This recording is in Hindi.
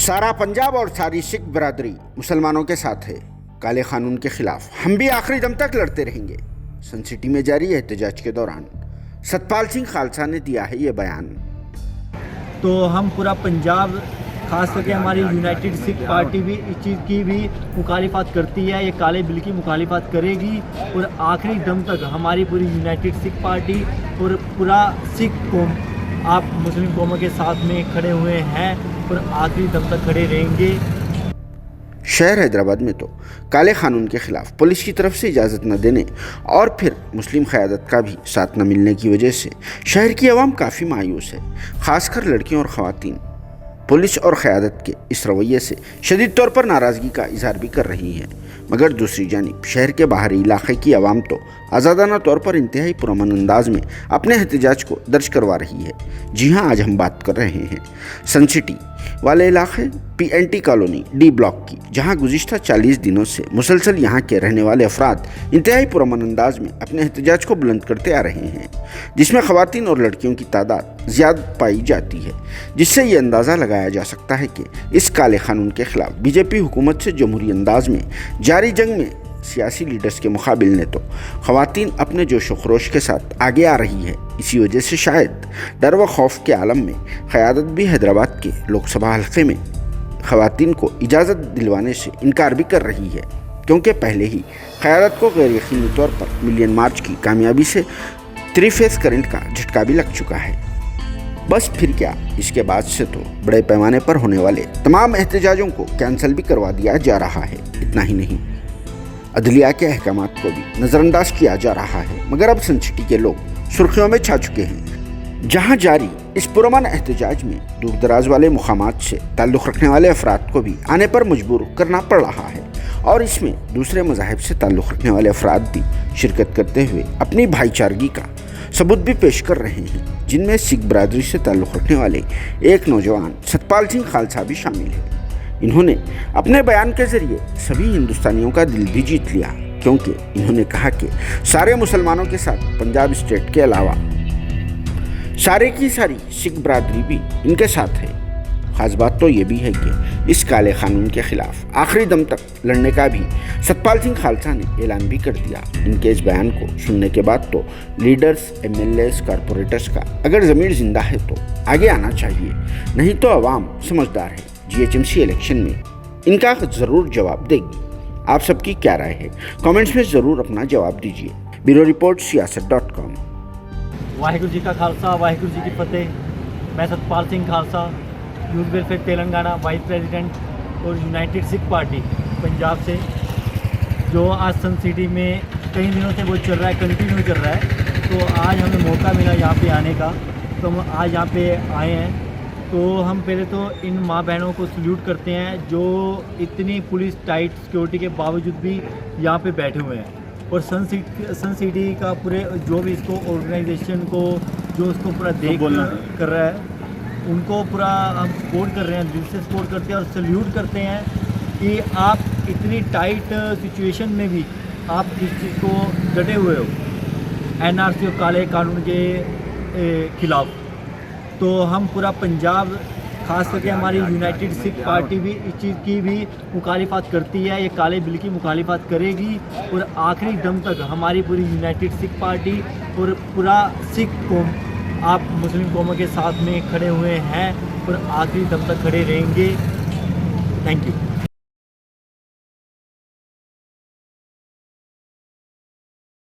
सारा पंजाब और सारी सिख बरादरी मुसलमानों के साथ है। काले कानून के खिलाफ हम भी आखिरी दम तक लड़ते रहेंगे। सन सिटी में जारी एहतजाज के दौरान सतपाल सिंह खालसा ने दिया है ये बयान। तो हम पूरा पंजाब, खास करके हमारी यूनाइटेड सिख पार्टी भी इस चीज़ की भी मुखालिफत करती है। ये काले बिल की मुखालिफत करेगी और आखिरी दम तक हमारी पूरी यूनाइटेड सिख पार्टी और पूरा सिख कौम आप मुस्लिम कौमों के साथ में खड़े हुए हैं और आखिरी दम तक खड़े रहेंगे। शहर हैदराबाद में तो काले कानून के खिलाफ पुलिस की तरफ से इजाज़त न देने और फिर मुस्लिम क़यादत का भी साथ न मिलने की वजह से शहर की आवाम काफ़ी मायूस है। ख़ासकर लड़कियों और ख़वातीन पुलिस और क़यादत के इस रवैये से शदीद तौर पर नाराज़गी का इजहार भी कर रही है। मगर दूसरी जानिब शहर के बाहरी इलाके की आवाम तो आज़ादाना तौर पर इंतहाई पुरअमन अंदाज में अपने एहतजाज को दर्ज करवा रही है। जी हाँ, आज हम बात कर रहे हैं सन सिटी वाले इलाके PNT कॉलोनी D ब्लॉक की, जहां गुज़िश्ता 40 दिनों से मुसलसल यहां के रहने वाले अफराद इंतहाई पुरअमन अंदाज में अपने एहतजाज को बुलंद करते आ रहे हैं, जिसमें ख़वातीन और लड़कियों की तादाद ज़्यादा पाई जाती है, जिससे ये अंदाज़ा लगाया जा सकता है कि इस काले कानून के ख़िलाफ़ BJP हुकूमत से जमहूरी अंदाज में जारी जंग में सियासी लीडर्स के मुकाबिल ने तो ख़वातीन अपने जोश व खरोश के साथ आगे आ रही है। इसी वजह से शायद डर व खौफ के आलम में क़यादत भी हैदराबाद के लोकसभा हल्के में ख़वातीन को इजाज़त दिलवाने से इनकार भी कर रही है, क्योंकि पहले ही क़यादत को गैर यकीनी तौर पर मिलियन मार्च की कामयाबी से 3 फेज़ करंट का झटका भी लग चुका है। बस फिर क्या, इसके बाद से तो बड़े पैमाने पर होने वाले तमाम एहतजाजों को कैंसिल भी करवा दिया जा रहा है। इतना ही नहीं, अदलिया के अहकामात को भी नज़रअंदाज किया जा रहा है। मगर अब सन सिटी के लोग सुर्खियों में छा चुके हैं, जहां जारी इस पुरअमन एहतजाज में दूर दराज वाले मुकामात से ताल्लुक़ रखने वाले अफराद को भी आने पर मजबूर करना पड़ रहा है और इसमें दूसरे मज़ाहिब से ताल्लुक़ रखने वाले अफराद भी शिरकत करते हुए अपनी भाईचारगी का सबूत भी पेश कर रहे हैं, जिनमें सिख बरादरी से ताल्लुक़ रखने वाले एक नौजवान सतपाल सिंह खालसा भी शामिल है। इन्होंने अपने बयान के ज़रिए सभी हिंदुस्तानियों का दिल भी जीत लिया, क्योंकि इन्होंने कहा कि सारे मुसलमानों के साथ पंजाब स्टेट के अलावा सारे की सारी सिख बरादरी भी इनके साथ है। ख़ास बात तो ये भी है कि इस काले कानून के ख़िलाफ़ आखिरी दम तक लड़ने का भी सतपाल सिंह खालसा ने ऐलान भी कर दिया। इनके इस बयान को सुनने के बाद तो लीडर्स, MLAs, कारपोरेटर्स का अगर ज़मीर ज़िंदा है तो आगे आना चाहिए, नहीं तो आवाम समझदार है। GHMC इलेक्शन में इनका ज़रूर जवाब देगी। आप सबकी क्या राय है? कमेंट्स में ज़रूर अपना जवाब दीजिए। Bureau report siyaasat.com। Waheguru ji का खालसा, वाहिगुरू जी की फतेह। मैं Satpal Singh Khalsa, youth welfare Telangana vice president और यूनाइटेड सिख पार्टी पंजाब से, जो आज सन सिटी में कई दिनों से वो चल रहा है, कंटिन्यू चल रहा है। तो आज हमें मौका मिला यहाँ पे आने का, तो हम आज यहाँ पे आए हैं। तो हम पहले तो इन माँ बहनों को सल्यूट करते हैं जो इतनी पुलिस टाइट सिक्योरिटी के बावजूद भी यहाँ पे बैठे हुए हैं और सन सिटी का पूरे जो भी इसको ऑर्गेनाइजेशन को जो उसको पूरा देख कर रहा है, उनको पूरा हम सपोर्ट कर रहे हैं, दिल से सपोर्ट करते हैं और सल्यूट करते हैं कि आप इतनी टाइट सिचुएशन में भी आप इस चीज़ को डटे हुए हो NRC और काले कानून के खिलाफ़। तो हम पूरा पंजाब, खास करके हमारी यूनाइटेड सिख पार्टी भी इस चीज़ की भी मुखालिफत करती है। ये काले बिल की मुखालिफत करेगी और आखिरी दम तक हमारी पूरी यूनाइटेड सिख पार्टी और पूरा सिख कौम आप मुस्लिम कौमों के साथ में खड़े हुए हैं और आखिरी दम तक खड़े रहेंगे। Thank you.